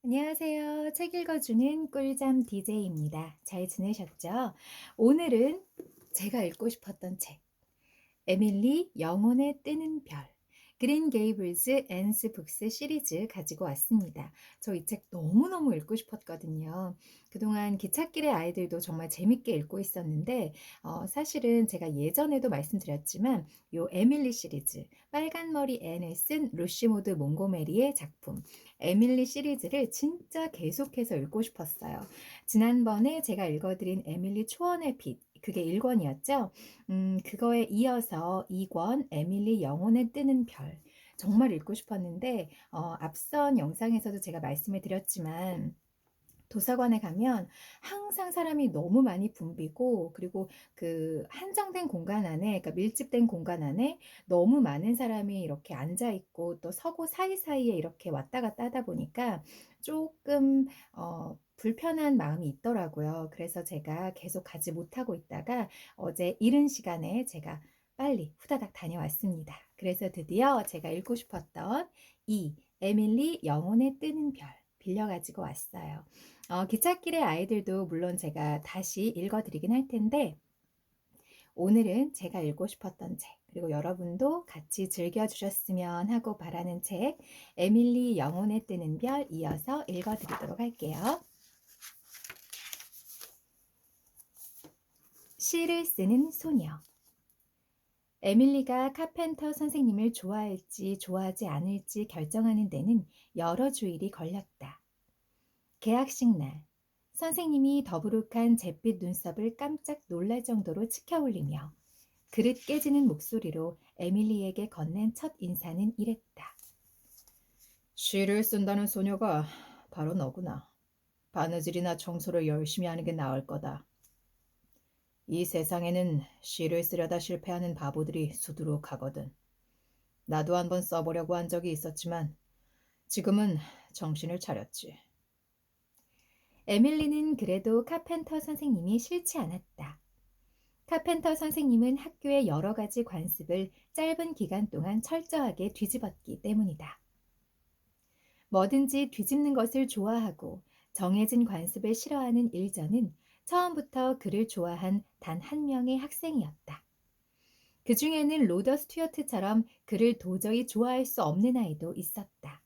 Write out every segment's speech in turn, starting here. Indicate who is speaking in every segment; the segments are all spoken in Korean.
Speaker 1: 안녕하세요. 책 읽어주는 꿀잠 DJ입니다. 잘 지내셨죠? 오늘은 제가 읽고 싶었던 책, 에밀리 영혼에 뜨는 별, 그린 게이블즈 앤스 북스 시리즈 가지고 왔습니다. 저 이 책 너무너무 읽고 싶었거든요. 그동안 기찻길의 아이들도 정말 재밌게 읽고 있었는데 사실은 제가 예전에도 말씀드렸지만 요 에밀리 시리즈, 빨간머리 앤을 쓴 루시모드 몽고메리의 작품 에밀리 시리즈를 진짜 계속해서 읽고 싶었어요. 지난번에 제가 읽어드린 에밀리 초원의 빛, 그게 1권이었죠. 그거에 이어서 2권 에밀리 영혼에 뜨는 별 정말 읽고 싶었는데 앞선 영상에서도 제가 말씀을 드렸지만 도서관에 가면 항상 사람이 너무 많이 붐비고 그리고 그 한정된 공간 안에 그러니까 밀집된 공간 안에 너무 많은 사람이 이렇게 앉아 있고 또 서고 사이사이에 이렇게 왔다 갔다 하다 보니까 조금 불편한 마음이 있더라고요. 그래서 제가 계속 가지 못하고 있다가 어제 이른 시간에 제가 빨리 후다닥 다녀왔습니다. 그래서 드디어 제가 읽고 싶었던 이 에밀리 영혼에 뜨는 별 빌려가지고 왔어요. 기찻길의 아이들도 물론 제가 다시 읽어드리긴 할 텐데 오늘은 제가 읽고 싶었던 책 그리고 여러분도 같이 즐겨주셨으면 하고 바라는 책 에밀리 영혼에 뜨는 별 이어서 읽어드리도록 할게요. 시를 쓰는 소녀. 에밀리가 카펜터 선생님을 좋아할지 좋아하지 않을지 결정하는 데는 여러 주일이 걸렸다. 개학식 날 선생님이 더부룩한 잿빛 눈썹을 깜짝 놀랄 정도로 치켜 올리며 그릇 깨지는 목소리로 에밀리에게 건넨 첫 인사는 이랬다. 시를 쓴다는 소녀가 바로 너구나. 바느질이나 청소를 열심히 하는 게 나을 거다. 이 세상에는 시를 쓰려다 실패하는 바보들이 수두룩하거든. 나도 한번 써보려고 한 적이 있었지만 지금은 정신을 차렸지. 에밀리는 그래도 카펜터 선생님이 싫지 않았다. 카펜터 선생님은 학교의 여러 가지 관습을 짧은 기간 동안 철저하게 뒤집었기 때문이다. 뭐든지 뒤집는 것을 좋아하고 정해진 관습을 싫어하는 일전은 처음부터 그를 좋아한 단 한 명의 학생이었다. 그 중에는 로더 스튜어트처럼 그를 도저히 좋아할 수 없는 아이도 있었다.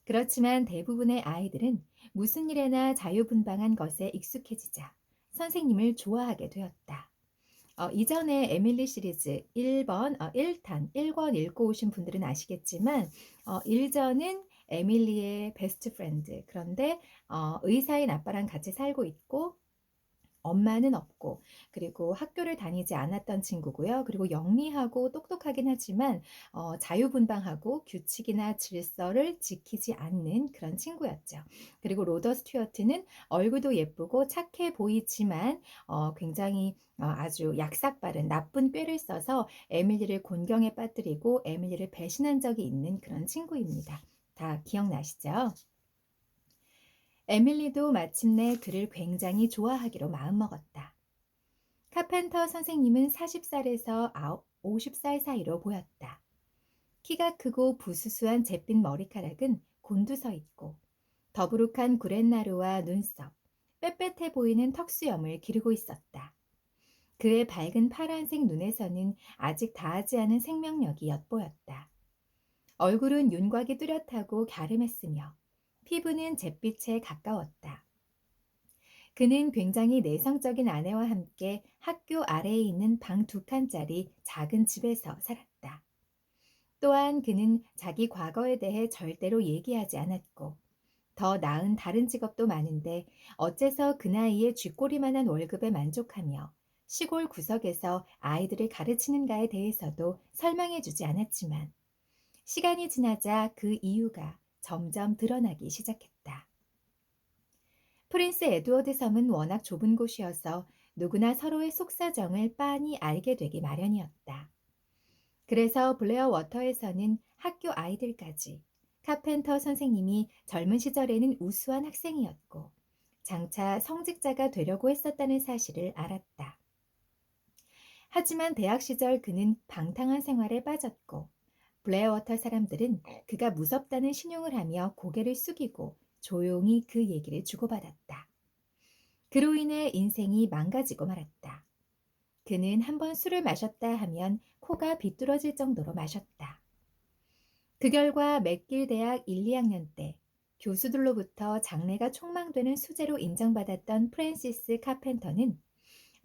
Speaker 1: 그렇지만 대부분의 아이들은 무슨 일에나 자유분방한 것에 익숙해지자 선생님을 좋아하게 되었다. 이전에 에밀리 시리즈 1번, 1탄, 1권 읽고 오신 분들은 아시겠지만 1전은 에밀리의 베스트 프렌드 그런데 의사인 아빠랑 같이 살고 있고 엄마는 없고 그리고 학교를 다니지 않았던 친구고요. 그리고 영리하고 똑똑하긴 하지만 자유분방하고 규칙이나 질서를 지키지 않는 그런 친구였죠. 그리고 로더 스튜어트는 얼굴도 예쁘고 착해 보이지만 굉장히 아주 약삭빠른 나쁜 꾀를 써서 에밀리를 곤경에 빠뜨리고 에밀리를 배신한 적이 있는 그런 친구입니다. 다 기억나시죠? 에밀리도 마침내 그를 굉장히 좋아하기로 마음먹었다. 카펜터 선생님은 40살에서 50살 사이로 보였다. 키가 크고 부수수한 잿빛 머리카락은 곤두서 있고 더부룩한 구렛나루와 눈썹, 빽빽해 보이는 턱수염을 기르고 있었다. 그의 밝은 파란색 눈에서는 아직 다하지 않은 생명력이 엿보였다. 얼굴은 윤곽이 뚜렷하고 갸름했으며 피부는 잿빛에 가까웠다. 그는 굉장히 내성적인 아내와 함께 학교 아래에 있는 방 2칸짜리 작은 집에서 살았다. 또한 그는 자기 과거에 대해 절대로 얘기하지 않았고 더 나은 다른 직업도 많은데 어째서 그 나이에 쥐꼬리만한 월급에 만족하며 시골 구석에서 아이들을 가르치는가에 대해서도 설명해주지 않았지만 시간이 지나자 그 이유가 점점 드러나기 시작했다. 프린스 에드워드 섬은 워낙 좁은 곳이어서 누구나 서로의 속사정을 빤히 알게 되기 마련이었다. 그래서 블레어 워터에서는 학교 아이들까지 카펜터 선생님이 젊은 시절에는 우수한 학생이었고 장차 성직자가 되려고 했었다는 사실을 알았다. 하지만 대학 시절 그는 방탕한 생활에 빠졌고 블레어워터 사람들은 그가 무섭다는 신용을 하며 고개를 숙이고 조용히 그 얘기를 주고받았다. 그로 인해 인생이 망가지고 말았다. 그는 한 번 술을 마셨다 하면 코가 비뚤어질 정도로 마셨다. 그 결과 맥길 대학 1, 2학년 때 교수들로부터 장래가 촉망되는 수재로 인정받았던 프랜시스 카펜터는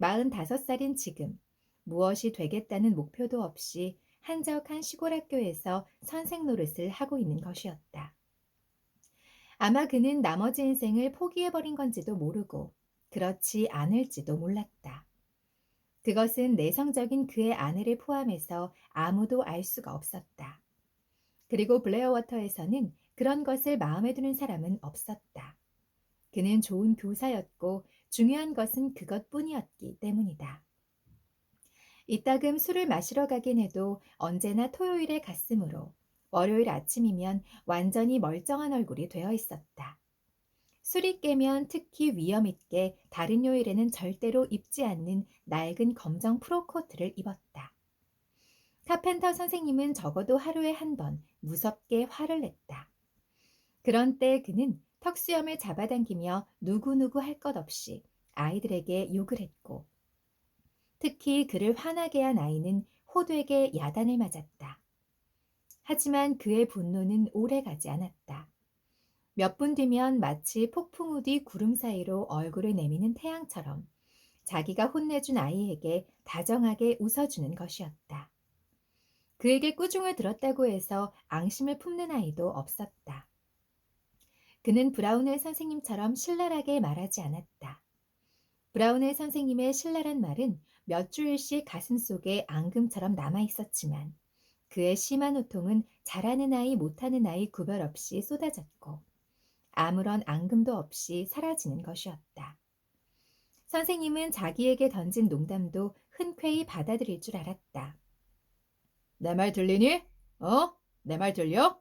Speaker 1: 45살인 지금 무엇이 되겠다는 목표도 없이 한적한 시골 학교에서 선생 노릇을 하고 있는 것이었다. 아마 그는 나머지 인생을 포기해버린 건지도 모르고 그렇지 않을지도 몰랐다. 그것은 내성적인 그의 아내를 포함해서 아무도 알 수가 없었다. 그리고 블레어워터에서는 그런 것을 마음에 두는 사람은 없었다. 그는 좋은 교사였고 중요한 것은 그것뿐이었기 때문이다. 이따금 술을 마시러 가긴 해도 언제나 토요일에 갔으므로 월요일 아침이면 완전히 멀쩡한 얼굴이 되어 있었다. 술이 깨면 특히 위험 있게 다른 요일에는 절대로 입지 않는 낡은 검정 프로코트를 입었다. 카펜터 선생님은 적어도 하루에 한 번 무섭게 화를 냈다. 그런 때 그는 턱수염을 잡아당기며 누구누구 할 것 없이 아이들에게 욕을 했고 특히 그를 화나게 한 아이는 호되게 야단을 맞았다. 하지만 그의 분노는 오래가지 않았다. 몇 분 뒤면 마치 폭풍우 뒤 구름 사이로 얼굴을 내미는 태양처럼 자기가 혼내준 아이에게 다정하게 웃어주는 것이었다. 그에게 꾸중을 들었다고 해서 앙심을 품는 아이도 없었다. 그는 브라운웰 선생님처럼 신랄하게 말하지 않았다. 브라운웰 선생님의 신랄한 말은 몇 주일씩 가슴속에 앙금처럼 남아있었지만 그의 심한 호통은 잘하는 아이 못하는 아이 구별 없이 쏟아졌고 아무런 앙금도 없이 사라지는 것이었다. 선생님은 자기에게 던진 농담도 흔쾌히 받아들일 줄 알았다. 내 말 들리니? 내 말 들려?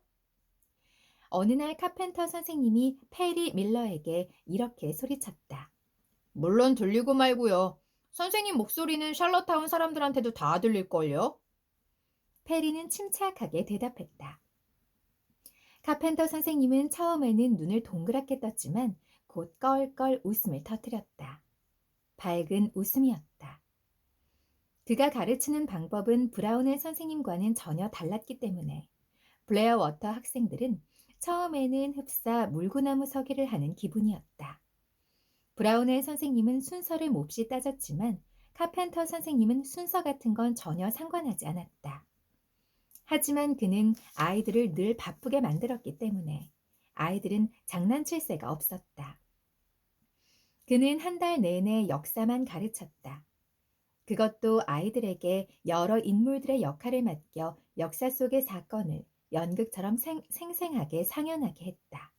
Speaker 1: 어느 날 카펜터 선생님이 페리 밀러에게 이렇게 소리쳤다. 물론 들리고 말고요. 선생님 목소리는 샬럿타운 사람들한테도 다 들릴걸요? 페리는 침착하게 대답했다. 카펜터 선생님은 처음에는 눈을 동그랗게 떴지만 곧 껄껄 웃음을 터뜨렸다. 밝은 웃음이었다. 그가 가르치는 방법은 브라운웰 선생님과는 전혀 달랐기 때문에 블레어 워터 학생들은 처음에는 흡사 물구나무 서기를 하는 기분이었다. 브라운웰 선생님은 순서를 몹시 따졌지만 카펜터 선생님은 순서 같은 건 전혀 상관하지 않았다. 하지만 그는 아이들을 늘 바쁘게 만들었기 때문에 아이들은 장난칠 새가 없었다. 그는 한 달 내내 역사만 가르쳤다. 그것도 아이들에게 여러 인물들의 역할을 맡겨 역사 속의 사건을 연극처럼 생생하게 상연하게 했다.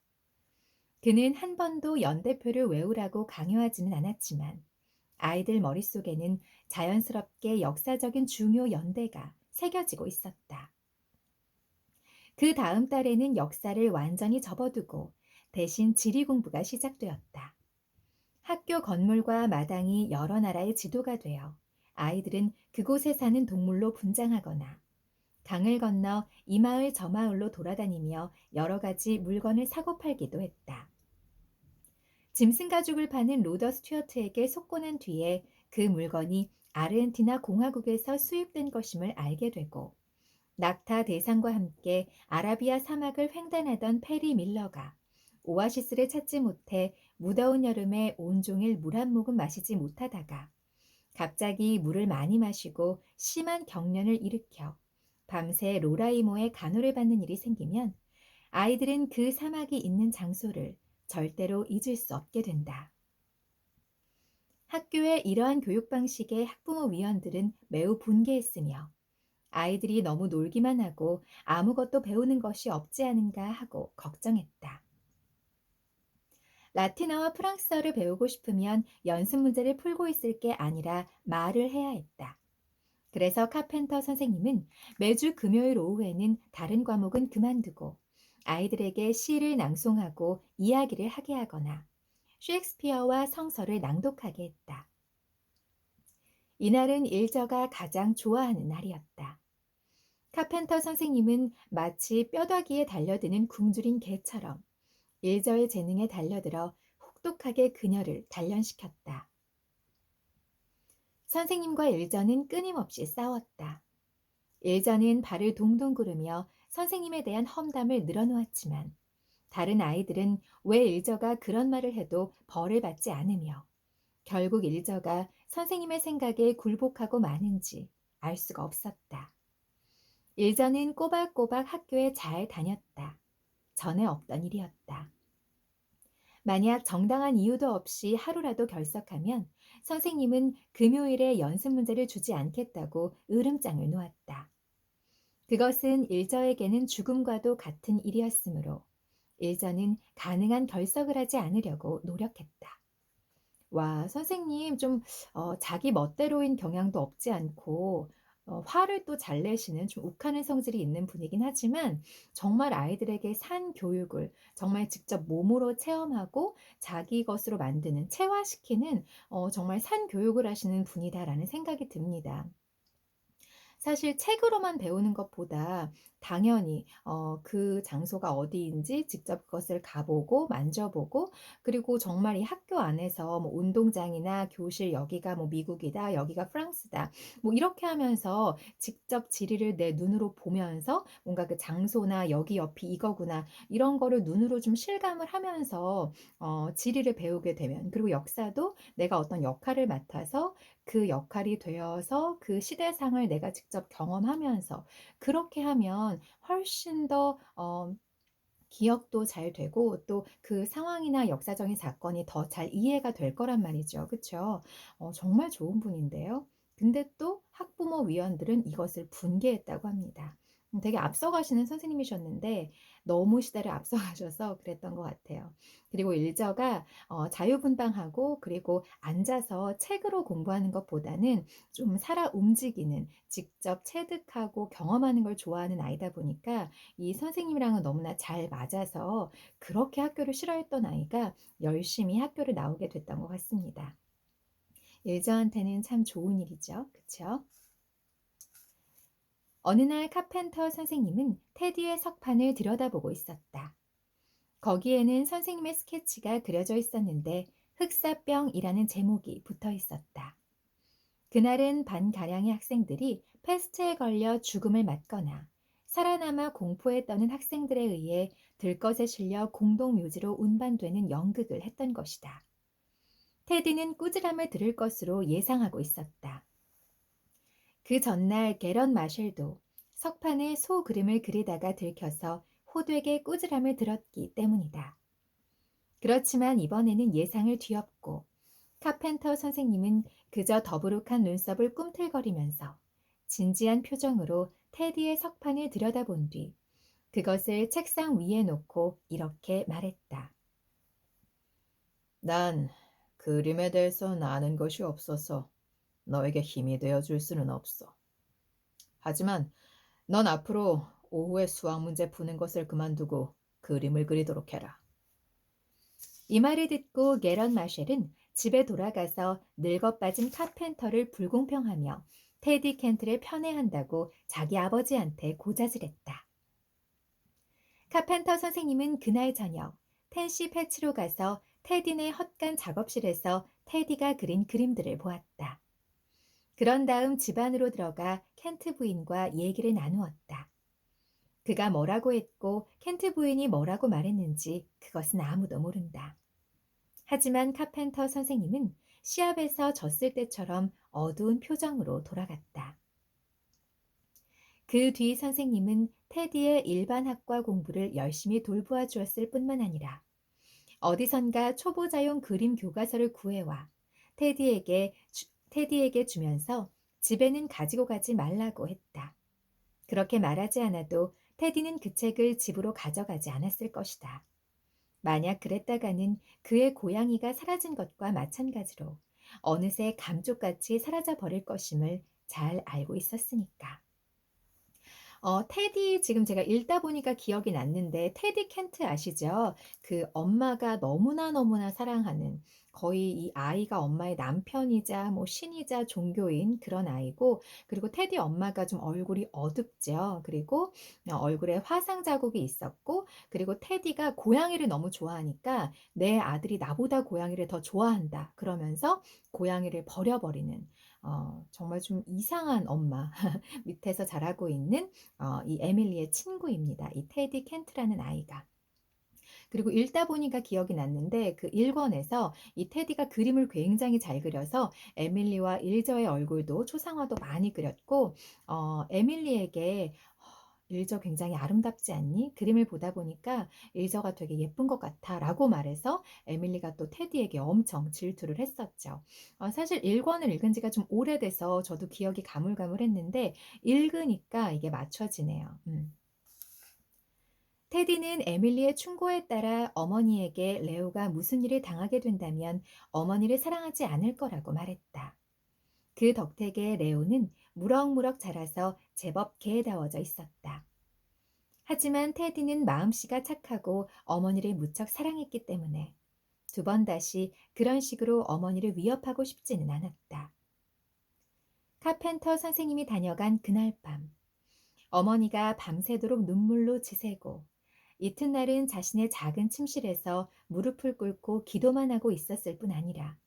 Speaker 1: 그는 한 번도 연대표를 외우라고 강요하지는 않았지만 아이들 머릿속에는 자연스럽게 역사적인 중요 연대가 새겨지고 있었다. 그 다음 달에는 역사를 완전히 접어두고 대신 지리 공부가 시작되었다. 학교 건물과 마당이 여러 나라의 지도가 되어 아이들은 그곳에 사는 동물로 분장하거나 강을 건너 이 마을 저 마을로 돌아다니며 여러 가지 물건을 사고 팔기도 했다. 짐승 가죽을 파는 로더 스튜어트에게 속고 난 뒤에 그 물건이 아르헨티나 공화국에서 수입된 것임을 알게 되고 낙타 대상과 함께 아라비아 사막을 횡단하던 페리 밀러가 오아시스를 찾지 못해 무더운 여름에 온종일 물 한 모금 마시지 못하다가 갑자기 물을 많이 마시고 심한 경련을 일으켜 밤새 로라이모의 간호를 받는 일이 생기면 아이들은 그 사막이 있는 장소를 절대로 잊을 수 없게 된다. 학교의 이러한 교육 방식에 학부모 위원들은 매우 분개했으며 아이들이 너무 놀기만 하고 아무것도 배우는 것이 없지 않은가 하고 걱정했다. 라틴어와 프랑스어를 배우고 싶으면 연습 문제를 풀고 있을 게 아니라 말을 해야 했다. 그래서 카펜터 선생님은 매주 금요일 오후에는 다른 과목은 그만두고 아이들에게 시를 낭송하고 이야기를 하게 하거나 셰익스피어와 성서를 낭독하게 했다. 이날은 일저가 가장 좋아하는 날이었다. 카펜터 선생님은 마치 뼈다귀에 달려드는 굶주린 개처럼 일저의 재능에 달려들어 혹독하게 그녀를 단련시켰다. 선생님과 일저는 끊임없이 싸웠다. 일저는 발을 동동 구르며 선생님에 대한 험담을 늘어놓았지만 다른 아이들은 왜 일저가 그런 말을 해도 벌을 받지 않으며 결국 일저가 선생님의 생각에 굴복하고 마는지 알 수가 없었다. 일저는 꼬박꼬박 학교에 잘 다녔다. 전에 없던 일이었다. 만약 정당한 이유도 없이 하루라도 결석하면 선생님은 금요일에 연습 문제를 주지 않겠다고 으름장을 놓았다. 그것은 일저에게는 죽음과도 같은 일이었으므로 일저는 가능한 결석을 하지 않으려고 노력했다. 와, 선생님 좀 자기 멋대로인 경향도 없지 않고 화를 또 잘 내시는 좀 욱하는 성질이 있는 분이긴 하지만 정말 아이들에게 산 교육을 정말 직접 몸으로 체험하고 자기 것으로 만드는 체화시키는 정말 산 교육을 하시는 분이다라는 생각이 듭니다. 사실 책으로만 배우는 것보다 당연히 그 장소가 어디인지 직접 그것을 가 보고 만져 보고 그리고 정말 이 학교 안에서 뭐 운동장이나 교실 여기가 뭐 미국이다, 여기가 프랑스다 뭐 이렇게 하면서 직접 지리를 내 눈으로 보면서 뭔가 그 장소나 여기 옆이 이거구나 이런 거를 눈으로 좀 실감을 하면서 지리를 배우게 되면 그리고 역사도 내가 어떤 역할을 맡아서 그 역할이 되어서 그 시대상을 내가 직접 경험하면서 그렇게 하면 훨씬 더 기억도 잘 되고 또 그 상황이나 역사적인 사건이 더 잘 이해가 될 거란 말이죠. 그쵸? 정말 좋은 분인데요. 근데 또 학부모 위원들은 이것을 분개했다고 합니다. 되게 앞서가시는 선생님이셨는데 너무 시대를 앞서가셔서 그랬던 것 같아요. 그리고 일저가 자유분방하고 그리고 앉아서 책으로 공부하는 것보다는 좀 살아 움직이는 직접 체득하고 경험하는 걸 좋아하는 아이다 보니까 이 선생님이랑은 너무나 잘 맞아서 그렇게 학교를 싫어했던 아이가 열심히 학교를 나오게 됐던 것 같습니다. 일저한테는 참 좋은 일이죠. 그쵸? 어느 날 카펜터 선생님은 테디의 석판을 들여다보고 있었다. 거기에는 선생님의 스케치가 그려져 있었는데 흑사병이라는 제목이 붙어 있었다. 그날은 반가량의 학생들이 패스트에 걸려 죽음을 맞거나 살아남아 공포에 떠는 학생들에 의해 들것에 실려 공동묘지로 운반되는 연극을 했던 것이다. 테디는 꾸지람을 들을 것으로 예상하고 있었다. 그 전날 게런 마셸도 석판에 소 그림을 그리다가 들켜서 호되게 꾸지람을 들었기 때문이다. 그렇지만 이번에는 예상을 뒤엎고 카펜터 선생님은 그저 더부룩한 눈썹을 꿈틀거리면서 진지한 표정으로 테디의 석판을 들여다본 뒤 그것을 책상 위에 놓고 이렇게 말했다. 난 그림에 대해서 아는 것이 없어서 너에게 힘이 되어 줄 수는 없어. 하지만 넌 앞으로 오후에 수학 문제 푸는 것을 그만두고 그림을 그리도록 해라. 이 말을 듣고 게런 마셸은 집에 돌아가서 늙어빠진 카펜터를 불공평하며 테디 켄트를 편애한다고 자기 아버지한테 고자질했다. 카펜터 선생님은 그날 저녁 텐시 패치로 가서 테디네 헛간 작업실에서 테디가 그린 그림들을 보았다. 그런 다음 집 안으로 들어가 켄트 부인과 얘기를 나누었다. 그가 뭐라고 했고 켄트 부인이 뭐라고 말했는지 그것은 아무도 모른다. 하지만 카펜터 선생님은 시합에서 졌을 때처럼 어두운 표정으로 돌아갔다. 그 뒤 선생님은 테디의 일반 학과 공부를 열심히 돌보아 주었을 뿐만 아니라 어디선가 초보자용 그림 교과서를 구해와 테디에게 주면서 집에는 가지고 가지 말라고 했다. 그렇게 말하지 않아도 테디는 그 책을 집으로 가져가지 않았을 것이다. 만약 그랬다가는 그의 고양이가 사라진 것과 마찬가지로 어느새 감쪽같이 사라져 버릴 것임을 잘 알고 있었으니까. 테디 지금 제가 읽다 보니까 기억이 났는데 테디 켄트 아시죠? 그 엄마가 너무나 너무나 사랑하는 거의 이 아이가 엄마의 남편이자 뭐 신이자 종교인 그런 아이고 그리고 테디 엄마가 좀 얼굴이 어둡죠. 그리고 얼굴에 화상 자국이 있었고 그리고 테디가 고양이를 너무 좋아하니까 "내 아들이 나보다 고양이를 더 좋아한다." 그러면서 고양이를 버려버리는 정말 좀 이상한 엄마 밑에서 자라고 있는 이 에밀리의 친구입니다. 이 테디 켄트라는 아이가. 그리고 읽다 보니까 기억이 났는데 그 1 권에서 이 테디가 그림을 굉장히 잘 그려서 에밀리와 일저의 얼굴도 초상화도 많이 그렸고 에밀리에게 "일저 굉장히 아름답지 않니? 그림을 보다 보니까 일저가 되게 예쁜 것 같아."라고 말해서 에밀리가 또 테디에게 엄청 질투를 했었죠. 사실 1 권을 읽은 지가 좀 오래돼서 저도 기억이 가물가물했는데 읽으니까 이게 맞춰지네요. 테디는 에밀리의 충고에 따라 어머니에게 레오가 무슨 일을 당하게 된다면 어머니를 사랑하지 않을 거라고 말했다. 그 덕택에 레오는 무럭무럭 자라서 제법 개다워져 있었다. 하지만 테디는 마음씨가 착하고 어머니를 무척 사랑했기 때문에 두 번 다시 그런 식으로 어머니를 위협하고 싶지는 않았다. 카펜터 선생님이 다녀간 그날 밤, 어머니가 밤새도록 눈물로 지새고 이튿날은 자신의 작은 침실에서 무릎을 꿇고 기도만 하고 있었을 뿐 아니라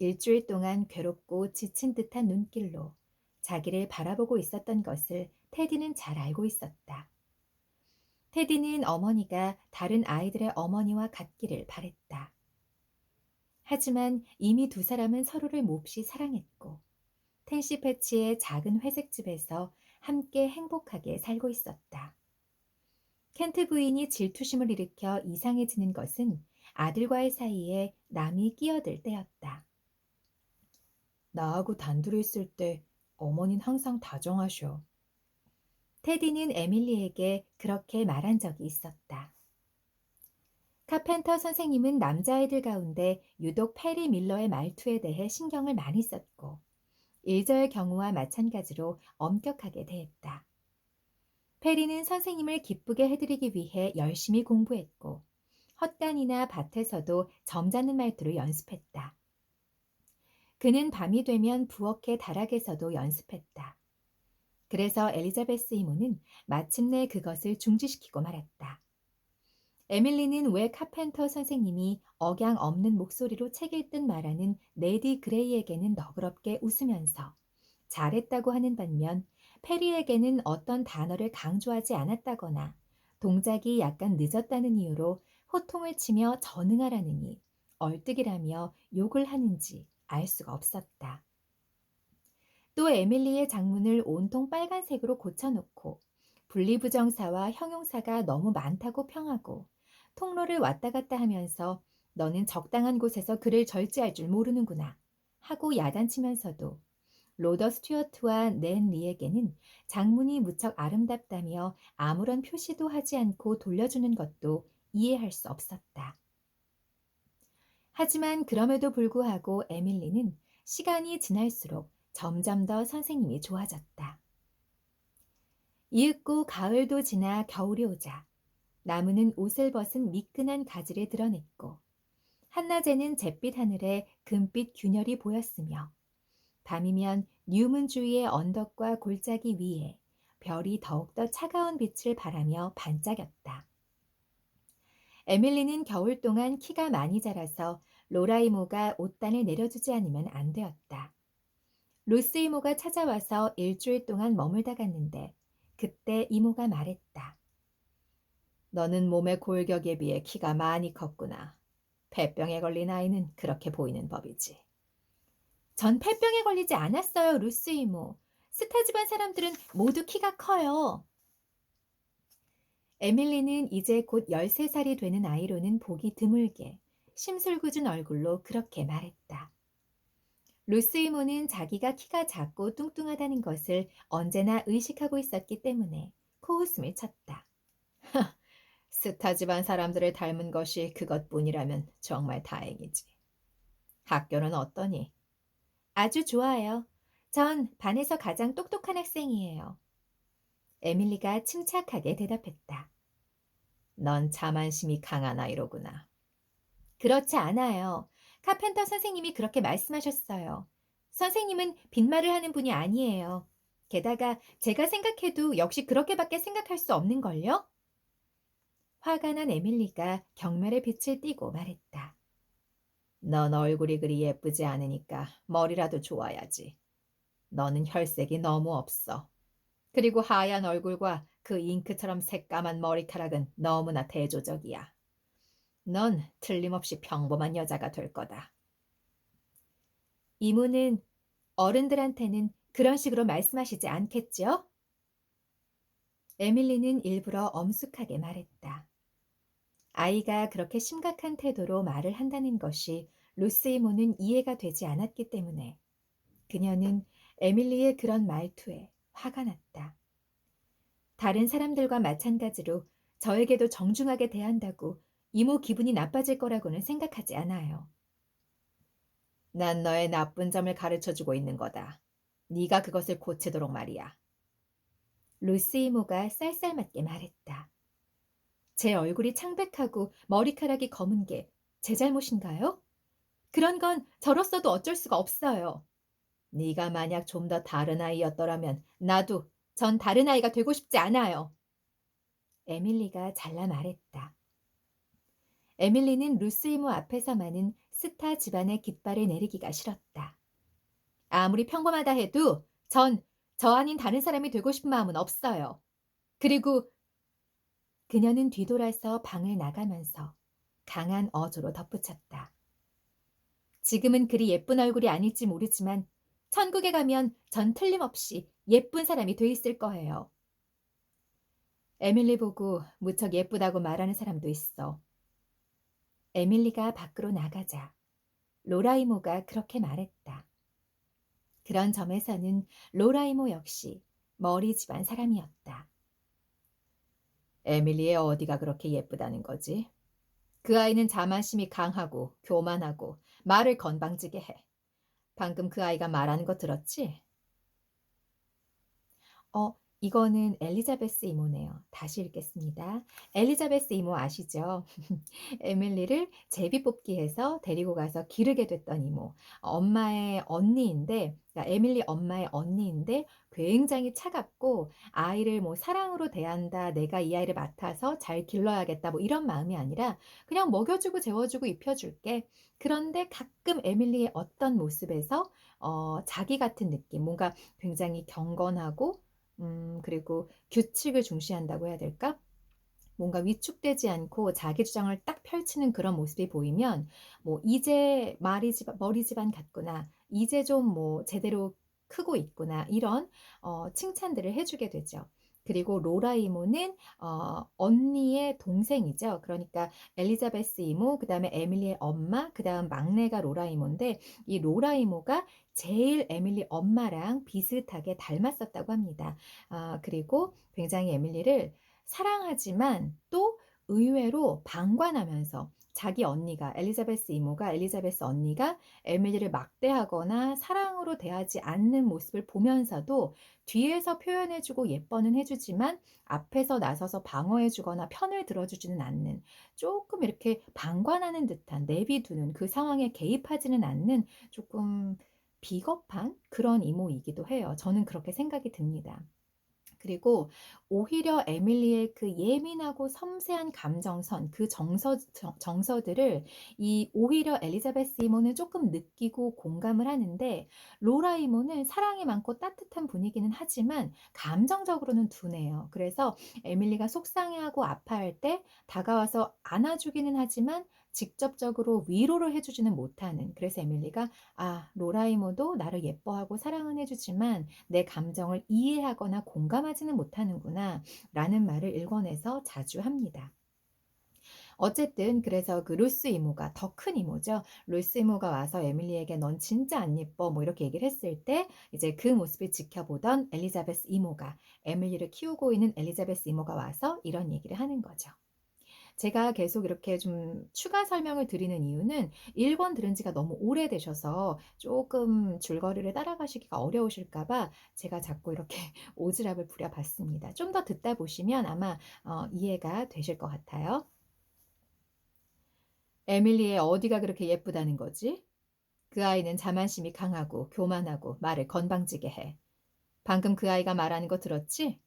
Speaker 1: 일주일 동안 괴롭고 지친 듯한 눈길로 자기를 바라보고 있었던 것을 테디는 잘 알고 있었다. 테디는 어머니가 다른 아이들의 어머니와 같기를 바랬다. 하지만 이미 두 사람은 서로를 몹시 사랑했고 텐시 패치의 작은 회색집에서 함께 행복하게 살고 있었다. 켄트 부인이 질투심을 일으켜 이상해지는 것은 아들과의 사이에 남이 끼어들 때였다. 나하고 단둘이 있을 때 어머닌 항상 다정하셔. 테디는 에밀리에게 그렇게 말한 적이 있었다. 카펜터 선생님은 남자아이들 가운데 유독 페리 밀러의 말투에 대해 신경을 많이 썼고 일저의 경우와 마찬가지로 엄격하게 대했다. 페리는 선생님을 기쁘게 해드리기 위해 열심히 공부했고 헛간이나 밭에서도 점잖은 말투를 연습했다. 그는 밤이 되면 부엌의 다락에서도 연습했다. 그래서 엘리자베스 이모는 마침내 그것을 중지시키고 말았다. 에밀리는 왜 카펜터 선생님이 억양 없는 목소리로 책 읽듯 말하는 레디 그레이에게는 너그럽게 웃으면서 잘했다고 하는 반면 페리에게는 어떤 단어를 강조하지 않았다거나 동작이 약간 늦었다는 이유로 호통을 치며 전응하라느니 얼뜨기라며 욕을 하는지 알 수가 없었다. 또 에밀리의 장문을 온통 빨간색으로 고쳐놓고 분리부정사와 형용사가 너무 많다고 평하고 통로를 왔다 갔다 하면서 너는 적당한 곳에서 글을 절제할 줄 모르는구나 하고 야단치면서도 로더 스튜어트와 낸 리에게는 장문이 무척 아름답다며 아무런 표시도 하지 않고 돌려주는 것도 이해할 수 없었다. 하지만 그럼에도 불구하고 에밀리는 시간이 지날수록 점점 더 선생님이 좋아졌다. 이윽고 가을도 지나 겨울이 오자 나무는 옷을 벗은 미끈한 가지를 드러냈고 한낮에는 잿빛 하늘에 금빛 균열이 보였으며 밤이면 뉴문 주위의 언덕과 골짜기 위에 별이 더욱더 차가운 빛을 발하며 반짝였다. 에밀리는 겨울 동안 키가 많이 자라서 로라 이모가 옷단을 내려주지 않으면 안 되었다. 루스 이모가 찾아와서 일주일 동안 머물다 갔는데 그때 이모가 말했다. 너는 몸의 골격에 비해 키가 많이 컸구나. 폐병에 걸린 아이는 그렇게 보이는 법이지. 전 폐병에 걸리지 않았어요, 루스 이모. 스타 집안 사람들은 모두 키가 커요. 에밀리는 이제 곧 13살이 되는 아이로는 보기 드물게 심술궂은 얼굴로 그렇게 말했다. 루스 이모는 자기가 키가 작고 뚱뚱하다는 것을 언제나 의식하고 있었기 때문에 코웃음을 쳤다. 스타 집안 사람들을 닮은 것이 그것뿐이라면 정말 다행이지. 학교는 어떠니? 아주 좋아요. 전 반에서 가장 똑똑한 학생이에요. 에밀리가 침착하게 대답했다. 넌 자만심이 강한 아이로구나. 그렇지 않아요. 카펜터 선생님이 그렇게 말씀하셨어요. 선생님은 빈말을 하는 분이 아니에요. 게다가 제가 생각해도 역시 그렇게밖에 생각할 수 없는걸요? 화가 난 에밀리가 경멸의 빛을 띠고 말했다. 넌 얼굴이 그리 예쁘지 않으니까 머리라도 좋아야지. 너는 혈색이 너무 없어. 그리고 하얀 얼굴과 그 잉크처럼 새까만 머리카락은 너무나 대조적이야. 넌 틀림없이 평범한 여자가 될 거다. 이모는 어른들한테는 그런 식으로 말씀하시지 않겠지요? 에밀리는 일부러 엄숙하게 말했다. 아이가 그렇게 심각한 태도로 말을 한다는 것이 루스 이모는 이해가 되지 않았기 때문에 그녀는 에밀리의 그런 말투에 화가 났다. 다른 사람들과 마찬가지로 저에게도 정중하게 대한다고 이모 기분이 나빠질 거라고는 생각하지 않아요. 난 너의 나쁜 점을 가르쳐주고 있는 거다. 네가 그것을 고치도록 말이야. 루스 이모가 쌀쌀맞게 말했다. 제 얼굴이 창백하고 머리카락이 검은 게 제 잘못인가요? 그런 건 저로서도 어쩔 수가 없어요. 네가 만약 좀 더 다른 아이였더라면 나도 전 다른 아이가 되고 싶지 않아요. 에밀리가 잘라 말했다. 에밀리는 루스 이모 앞에서만은 스타 집안의 깃발을 내리기가 싫었다. 아무리 평범하다 해도 전 저 아닌 다른 사람이 되고 싶은 마음은 없어요. 그리고 그녀는 뒤돌아서 방을 나가면서 강한 어조로 덧붙였다. 지금은 그리 예쁜 얼굴이 아닐지 모르지만 천국에 가면 전 틀림없이 예쁜 사람이 돼 있을 거예요. 에밀리 보고 무척 예쁘다고 말하는 사람도 있어. 에밀리가 밖으로 나가자 로라 이모가 그렇게 말했다. 그런 점에서는 로라 이모 역시 머리 집안 사람이었다. 에밀리의 어디가 그렇게 예쁘다는 거지? 그 아이는 자만심이 강하고 교만하고 말을 건방지게 해. 방금 그 아이가 말하는 거 들었지? 이거는 엘리자베스 이모네요. 다시 읽겠습니다. 엘리자베스 이모 아시죠? 에밀리를 제비뽑기해서 데리고 가서 기르게 됐던 이모. 엄마의 언니인데, 그러니까 에밀리 엄마의 언니인데 굉장히 차갑고 아이를 뭐 사랑으로 대한다, 내가 이 아이를 맡아서 잘 길러야겠다, 뭐 이런 마음이 아니라 그냥 먹여주고 재워주고 입혀줄게. 그런데 가끔 에밀리의 어떤 모습에서 자기 같은 느낌, 뭔가 굉장히 경건하고 그리고 규칙을 중시한다고 해야 될까? 뭔가 위축되지 않고 자기 주장을 딱 펼치는 그런 모습이 보이면 뭐 '이제 머리 집안 같구나. 이제 좀 뭐 제대로 크고 있구나.' 이런 칭찬들을 해 주게 되죠. 그리고 로라 이모는 언니의 동생이죠. 그러니까 엘리자베스 이모, 그다음에 에밀리의 엄마, 그다음 막내가 로라 이모인데 이 로라 이모가 제일 에밀리 엄마랑 비슷하게 닮았었다고 합니다. 그리고 굉장히 에밀리를 사랑하지만 또 의외로 방관하면서 자기 언니가 엘리자베스 이모가 엘리자베스 언니가 에밀리를 막대하거나 사랑으로 대하지 않는 모습을 보면서도 뒤에서 표현해 주고 예뻐는 해 주지만 앞에서 나서서 방어해 주거나 편을 들어 주지는 않는 조금 이렇게 방관하는 듯한 내비두는 그 상황에 개입하지는 않는 조금 비겁한 그런 이모이기도 해요. 저는 그렇게 생각이 듭니다. 그리고 오히려 에밀리의 그 예민하고 섬세한 감정선, 그 정서들을 이 오히려 엘리자베스 이모는 조금 느끼고 공감을 하는데 로라 이모는 사랑이 많고 따뜻한 분위기는 하지만 감정적으로는 둔해요. 그래서 에밀리가 속상해하고 아파할 때 다가와서 안아주기는 하지만 직접적으로 위로를 해주지는 못하는, 그래서 에밀리가 로라 이모도 나를 예뻐하고 사랑은 해주지만 내 감정을 이해하거나 공감하지는 못하는구나 라는 말을 일궈내서 자주 합니다. 어쨌든 그래서 그 루스 이모가 더 큰 이모죠. 루스 이모가 와서 에밀리에게 넌 진짜 안 예뻐 뭐 이렇게 얘기를 했을 때 이제 그 모습을 지켜보던 엘리자베스 이모가, 에밀리를 키우고 있는 엘리자베스 이모가 와서 이런 얘기를 하는 거죠. 제가 계속 이렇게 좀 추가 설명을 드리는 이유는 1권 들은 지가 너무 오래되셔서 쪼끔 줄거리를 따라가시기가 어려우실까 봐 제가 자꾸 이렇게 오지랖을 부려 봤습니다. 좀 더 듣다 보시면 아마 이해가 되실 것 같아요. 에밀리의 어디가 그렇게 예쁘다는 거지? 그 아이는 자만심이 강하고 교만하고 말을 건방지게 해. 방금 그 아이가 말하는 거 들었지?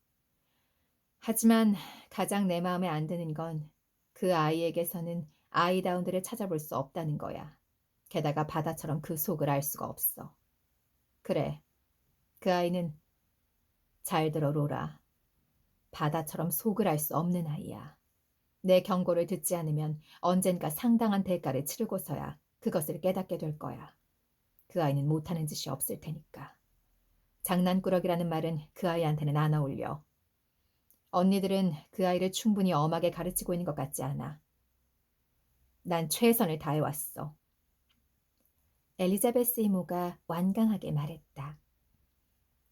Speaker 1: 하지만 가장 내 마음에 안 드는 건 그 아이에게서는 아이다운들을 찾아볼 수 없다는 거야. 게다가 바다처럼 그 속을 알 수가 없어. 그래, 그 아이는 잘 들어 로라. 바다처럼 속을 알 수 없는 아이야. 내 경고를 듣지 않으면 언젠가 상당한 대가를 치르고서야 그것을 깨닫게 될 거야. 그 아이는 못하는 짓이 없을 테니까. 장난꾸러기라는 말은 그 아이한테는 안 어울려. 언니들은 그 아이를 충분히 엄하게 가르치고 있는 것 같지 않아. 난 최선을 다해왔어. 엘리자베스 이모가 완강하게 말했다.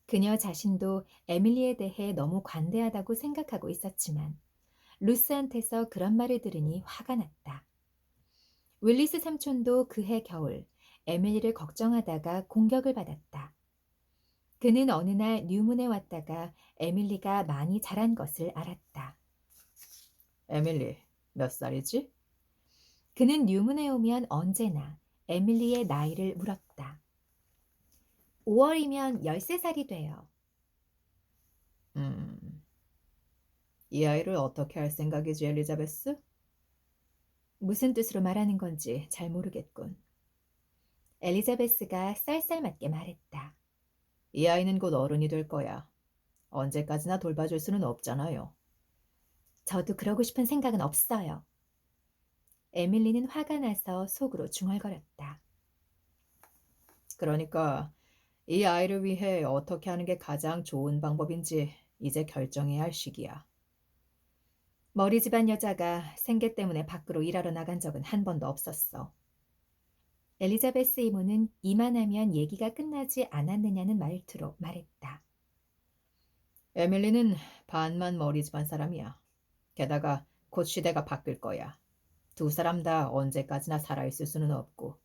Speaker 1: 그녀 자신도 에밀리에 대해 너무 관대하다고 생각하고 있었지만 루스한테서 그런 말을 들으니 화가 났다. 윌리스 삼촌도 그해 겨울 에밀리를 걱정하다가 공격을 받았다. 그는 어느 날 뉴문에 왔다가 에밀리가 많이 자란 것을 알았다. 에밀리, 몇 살이지? 그는 뉴문에 오면 언제나 에밀리의 나이를 물었다. 5월이면 13살이 돼요. 음, 이 아이를 어떻게 할 생각이지, 엘리자베스? 무슨 뜻으로 말하는 건지 잘 모르겠군. 엘리자베스가 쌀쌀맞게 말했다. 이 아이는 곧 어른이 될 거야. 언제까지나 돌봐줄 수는 없잖아요. 저도 그러고 싶은 생각은 없어요. 에밀리는 화가 나서 속으로 중얼거렸다. 그러니까 이 아이를 위해 어떻게 하는 게 가장 좋은 방법인지 이제 결정해야 할 시기야. 머리집안 여자가 생계 때문에 밖으로 일하러 나간 적은 한 번도 없었어. 엘리자베스 이모는 이만하면 얘기가 끝나지 않았느냐는 말투로 말했다. 에밀리는 반만 머리집안 사람이야. 게다가 곧 시대가 바뀔 거야. 두 사람 다 언제까지나 살아있을 수는 없고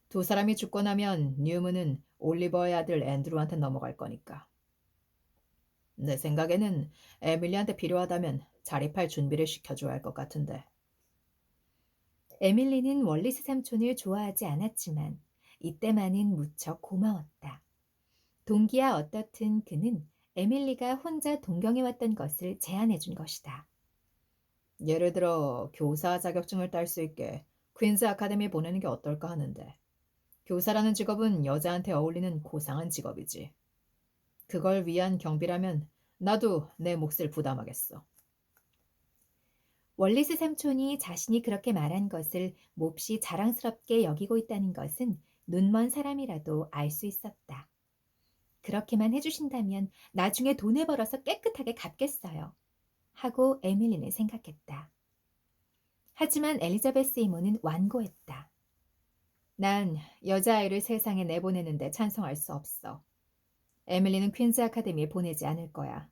Speaker 1: 두 사람이 죽고 나면 뉴문은 올리버의 아들 앤드루한테 넘어갈 거니까. 내 생각에는 에밀리한테 필요하다면 자립할 준비를 시켜줘야 할 것 같은데. 에밀리는 월리스 삼촌을 좋아하지 않았지만 이때만은 무척 고마웠다. 동기야 어떻든 그는 에밀리가 혼자 동경해왔던 것을 제안해 준 것이다. 예를 들어 교사 자격증을 딸 수 있게 퀸즈 아카데미에 보내는 게 어떨까 하는데 교사라는 직업은 여자한테 어울리는 고상한 직업이지. 그걸 위한 경비라면 나도 내 몫을 부담하겠어. 월리스 삼촌이 자신이 그렇게 말한 것을 몹시 자랑스럽게 여기고 있다는 것은 눈먼 사람이라도 알 수 있었다. 그렇게만 해주신다면 나중에 돈을 벌어서 깨끗하게 갚겠어요. 하고 에밀리는 생각했다. 하지만 엘리자베스 이모는 완고했다. 난 여자아이를 세상에 내보내는데 찬성할 수 없어. 에밀리는 퀸즈 아카데미에 보내지 않을 거야.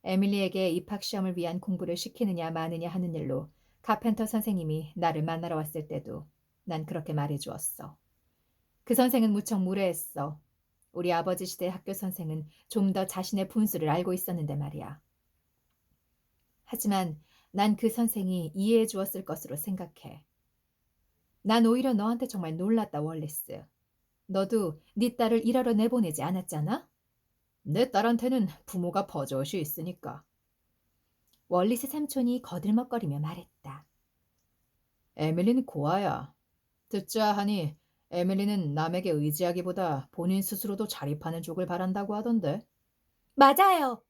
Speaker 1: 에밀리에게 입학시험을 위한 공부를 시키느냐 마느냐 하는 일로 카펜터 선생님이 나를 만나러 왔을 때도 난 그렇게 말해주었어. 그 선생은 무척 무례했어. 우리 아버지 시대 학교 선생은 좀 더 자신의 분수를 알고 있었는데 말이야. 하지만 난 그 선생이 이해해 주었을 것으로 생각해. 난 오히려 너한테 정말 놀랐다, 월리스. 너도 네 딸을 일하러 내보내지 않았잖아? 내 딸한테는 부모가 버젓이 있으니까. 월리스 삼촌이 거들먹거리며 말했다. 에밀리는 고아야. 듣자 하니 에밀리는 남에게 의지하기보다 본인 스스로도 자립하는 쪽을 바란다고 하던데. 맞아요.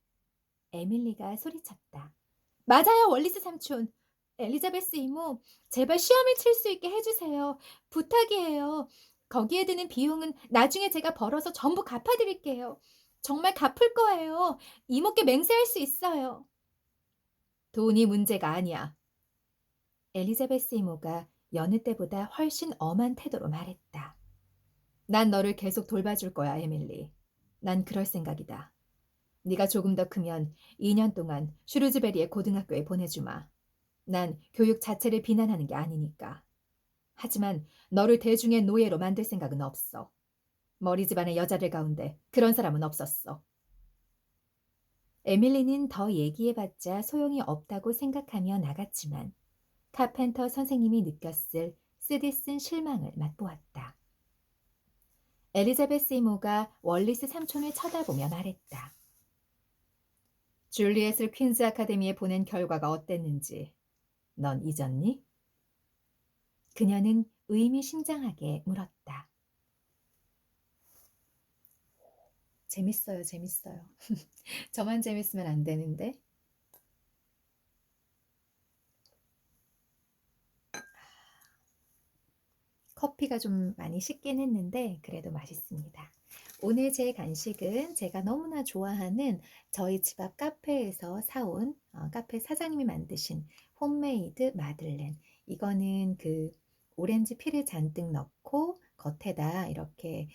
Speaker 1: 에밀리가 소리쳤다. 맞아요, 월리스 삼촌. 엘리자베스 이모, 제발 시험을 칠 수 있게 해주세요. 부탁이에요. 거기에 드는 비용은 나중에 제가 벌어서 전부 갚아드릴게요. 정말 갚을 거예요. 이모께 맹세할 수 있어요. 돈이 문제가 아니야. 엘리자베스 이모가 여느 때보다 훨씬 엄한 태도로 말했다. 난 너를 계속 돌봐줄 거야, 에밀리. 난 그럴 생각이다. 네가 조금 더 크면 2년 동안 슈루즈베리의 고등학교에 보내주마. 난 교육 자체를 비난하는 게 아니니까. 하지만 너를 대중의 노예로 만들 생각은 없어. 머리집안의 여자들 가운데 그런 사람은 없었어. 에밀리는 더 얘기해봤자 소용이 없다고 생각하며 나갔지만 카펜터 선생님이 느꼈을 쓰디쓴 실망을 맛보았다. 엘리자베스 이모가 월리스 삼촌을 쳐다보며 말했다. 줄리엣을 퀸즈 아카데미에 보낸 결과가 어땠는지 넌 잊었니? 그녀는 의미심장하게 물었다. 재밌어요, 재밌어요. 저만 재밌으면 안 되는데. 커피가 좀 많이 식긴 했는데 그래도 맛있습니다. 오늘 제 간식은 제가 너무나 좋아하는 저희 집 앞 카페에서 사온 카페 사장님이 만드신 홈메이드 마들렌. 이거는 그 오렌지 피를 잔뜩 넣고 겉에다 이렇게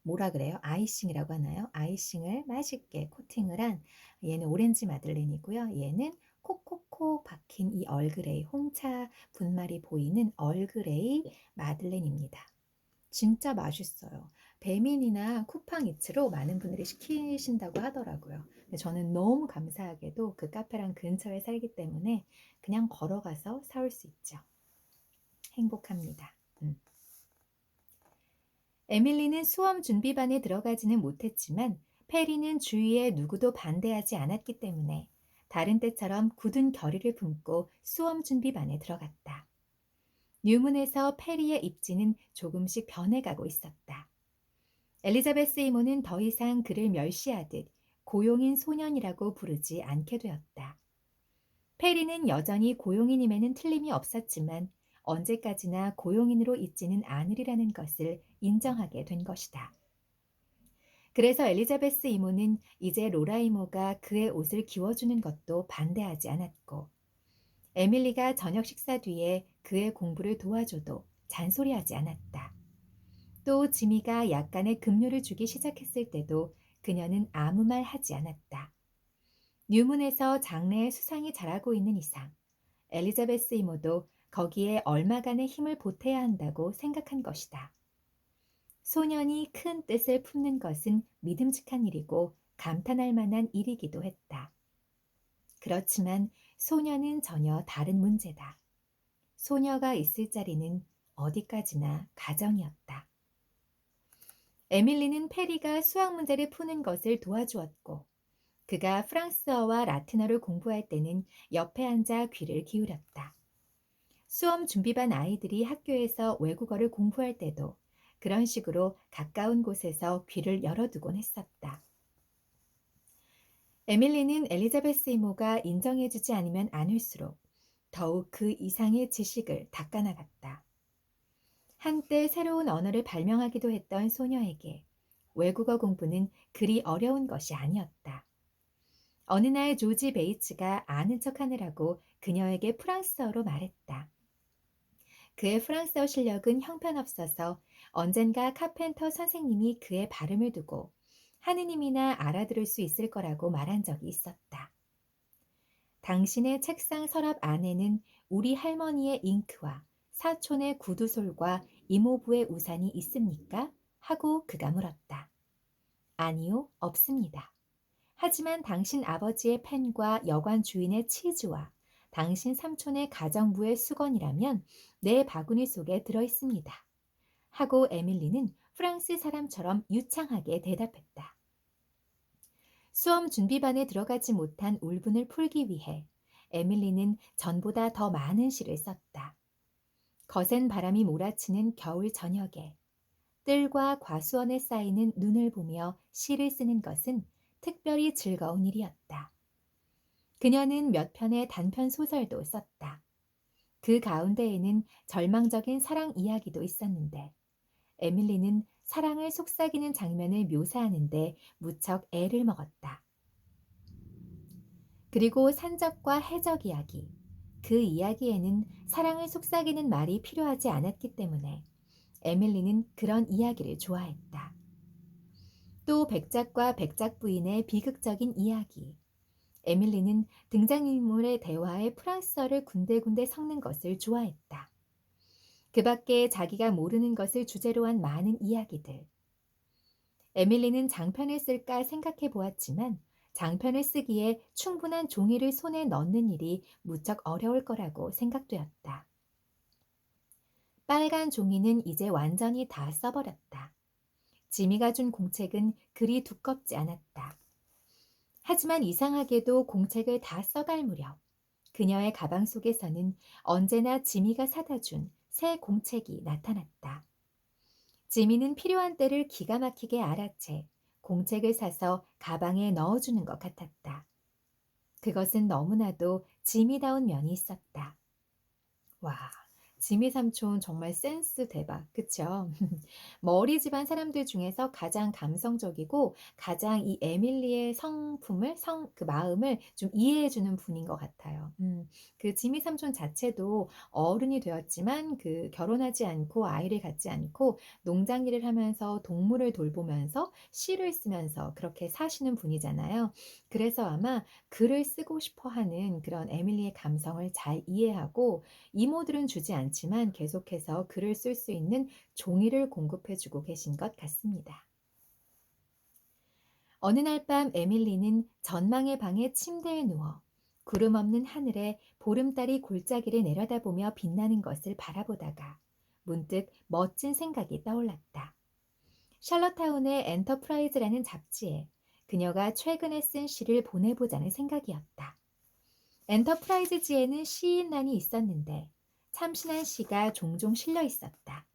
Speaker 1: 뭐라 그래요? 아이싱이라고 하나요? 아이싱을 맛있게 코팅을 한 얘는 오렌지 마들렌이고요. 얘는 콕콕콕 박힌 이 얼그레이 홍차 분말이 보이는 얼그레이 마들렌입니다. 진짜 맛있어요. 배민이나 쿠팡이츠로 많은 분들이 시키신다고 하더라고요. 근데 저는 너무 감사하게도 그 카페랑 근처에 살기 때문에 그냥 걸어가서 사올 수 있죠. 행복합니다. 에밀리는 수험 준비반에 들어가지는 못했지만 페리는 주위에 누구도 반대하지 않았기 때문에 다른 때처럼 굳은 결의를 품고 수험 준비반에 들어갔다. 뉴문에서 페리의 입지는 조금씩 변해가고 있었다. 엘리자베스 이모는 더 이상 그를 멸시하듯 고용인 소년이라고 부르지 않게 되었다. 페리는 여전히 고용인임에는 틀림이 없었지만 언제까지나 고용인으로 있지는 않으리라는 것을 인정하게 된 것이다. 그래서 엘리자베스 이모는 이제 로라 이모가 그의 옷을 기워주는 것도 반대하지 않았고 에밀리가 저녁 식사 뒤에 그의 공부를 도와줘도 잔소리하지 않았다. 또 지미가 약간의 급료를 주기 시작했을 때도 그녀는 아무 말 하지 않았다. 뉴문에서 장래의 수상이 자라고 있는 이상 엘리자베스 이모도 거기에 얼마간의 힘을 보태야 한다고 생각한 것이다. 소년이 큰 뜻을 품는 것은 믿음직한 일이고 감탄할 만한 일이기도 했다. 그렇지만 소녀는 전혀 다른 문제다. 소녀가 있을 자리는 어디까지나 가정이었다. 에밀리는 페리가 수학 문제를 푸는 것을 도와주었고 그가 프랑스어와 라틴어를 공부할 때는 옆에 앉아 귀를 기울였다. 수험 준비반 아이들이 학교에서 외국어를 공부할 때도 그런 식으로 가까운 곳에서 귀를 열어두곤 했었다. 에밀리는 엘리자베스 이모가 인정해주지 않으면 않을수록 더욱 그 이상의 지식을 닦아나갔다. 한때 새로운 언어를 발명하기도 했던 소녀에게 외국어 공부는 그리 어려운 것이 아니었다. 어느 날 조지 베이츠가 아는 척하느라고 그녀에게 프랑스어로 말했다. 그의 프랑스어 실력은 형편없어서 언젠가 카펜터 선생님이 그의 발음을 두고 하느님이나 알아들을 수 있을 거라고 말한 적이 있었다. 당신의 책상 서랍 안에는 우리 할머니의 잉크와 사촌의 구두솔과 이모부의 우산이 있습니까? 하고 그가 물었다. 아니요, 없습니다. 하지만 당신 아버지의 펜과 여관 주인의 치즈와 당신 삼촌의 가정부의 수건이라면 내 바구니 속에 들어 있습니다. 하고 에밀리는 프랑스 사람처럼 유창하게 대답했다. 수험 준비반에 들어가지 못한 울분을 풀기 위해 에밀리는 전보다 더 많은 시를 썼다. 거센 바람이 몰아치는 겨울 저녁에 뜰과 과수원에 쌓이는 눈을 보며 시를 쓰는 것은 특별히 즐거운 일이었다. 그녀는 몇 편의 단편 소설도 썼다. 그 가운데에는 절망적인 사랑 이야기도 있었는데 에밀리는 사랑을 속삭이는 장면을 묘사하는데 무척 애를 먹었다. 그리고 산적과 해적 이야기. 그 이야기에는 사랑을 속삭이는 말이 필요하지 않았기 때문에 에밀리는 그런 이야기를 좋아했다. 또 백작과 백작 부인의 비극적인 이야기. 에밀리는 등장인물의 대화에 프랑스어를 군데군데 섞는 것을 좋아했다. 그 밖에 자기가 모르는 것을 주제로 한 많은 이야기들. 에밀리는 장편을 쓸까 생각해 보았지만 장편을 쓰기에 충분한 종이를 손에 넣는 일이 무척 어려울 거라고 생각되었다. 빨간 종이는 이제 완전히 다 써버렸다. 지미가 준 공책은 그리 두껍지 않았다. 하지만 이상하게도 공책을 다 써갈 무렵 그녀의 가방 속에서는 언제나 지미가 사다 준 새 공책이 나타났다. 지미는 필요한 때를 기가 막히게 알아채 공책을 사서 가방에 넣어주는 것 같았다. 그것은 너무나도 지미다운 면이 있었다. 와, 지미 삼촌 정말 센스 대박. 그쵸? 머리 집안 사람들 중에서 가장 감성적이고 가장 이 에밀리의 성품을 그 마음을 좀 이해해 주는 분인 것 같아요. 그 지미 삼촌 자체도 어른이 되었지만 그 결혼하지 않고 아이를 갖지 않고 농장 일을 하면서 동물을 돌보면서 시를 쓰면서 그렇게 사시는 분이잖아요. 그래서 아마 글을 쓰고 싶어 하는 그런 에밀리의 감성을 잘 이해하고 이모들은 주지 않지만 계속해서 글을 쓸 수 있는 종이를 공급해 주고 계신 것 같습니다. 어느 날 밤 에밀리는 전망의 방의 침대에 누워 구름 없는 하늘에 보름달이 골짜기를 내려다보며 빛나는 것을 바라보다가 문득 멋진 생각이 떠올랐다. 샬럿타운의 엔터프라이즈라는 잡지에 그녀가 최근에 쓴 시를 보내보자는 생각이었다. 엔터프라이즈지에는 시인란이 있었는데 참신한 시가 종종 실려 있었다.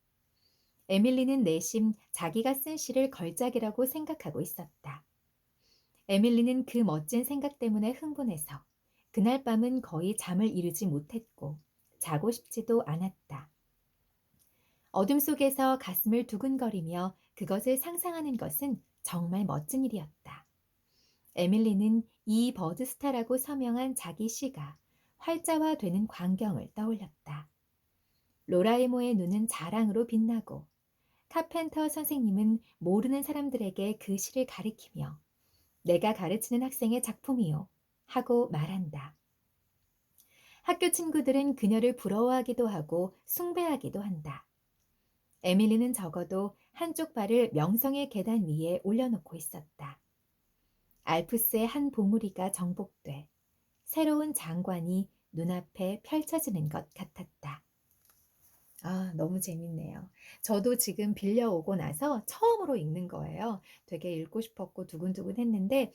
Speaker 1: 에밀리는 내심 자기가 쓴 시를 걸작이라고 생각하고 있었다. 에밀리는 그 멋진 생각 때문에 흥분해서 그날 밤은 거의 잠을 이루지 못했고 자고 싶지도 않았다. 어둠 속에서 가슴을 두근거리며 그것을 상상하는 것은 정말 멋진 일이었다. 에밀리는 이 버드스타라고 서명한 자기 시가 활자화되는 광경을 떠올렸다. 로라이모의 눈은 자랑으로 빛나고 카펜터 선생님은 모르는 사람들에게 그 시를 가리키며 내가 가르치는 학생의 작품이요 하고 말한다. 학교 친구들은 그녀를 부러워하기도 하고 숭배하기도 한다. 에밀리는 적어도 한쪽 발을 명성의 계단 위에 올려놓고 있었다. 알프스의 한 봉우리가 정복돼 새로운 장관이 눈앞에 펼쳐지는 것 같았다. 아, 너무 재밌네요. 저도 지금 빌려오고 나서 처음으로 읽는 거예요. 되게 읽고 싶었고 두근두근했는데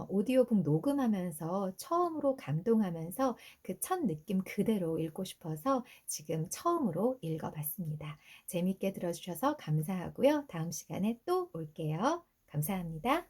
Speaker 1: 오디오북 녹음하면서 처음으로 감동하면서 그 첫 느낌 그대로 읽고 싶어서 지금 처음으로 읽어봤습니다. 재밌게 들어주셔서 감사하고요. 다음 시간에 또 올게요. 감사합니다.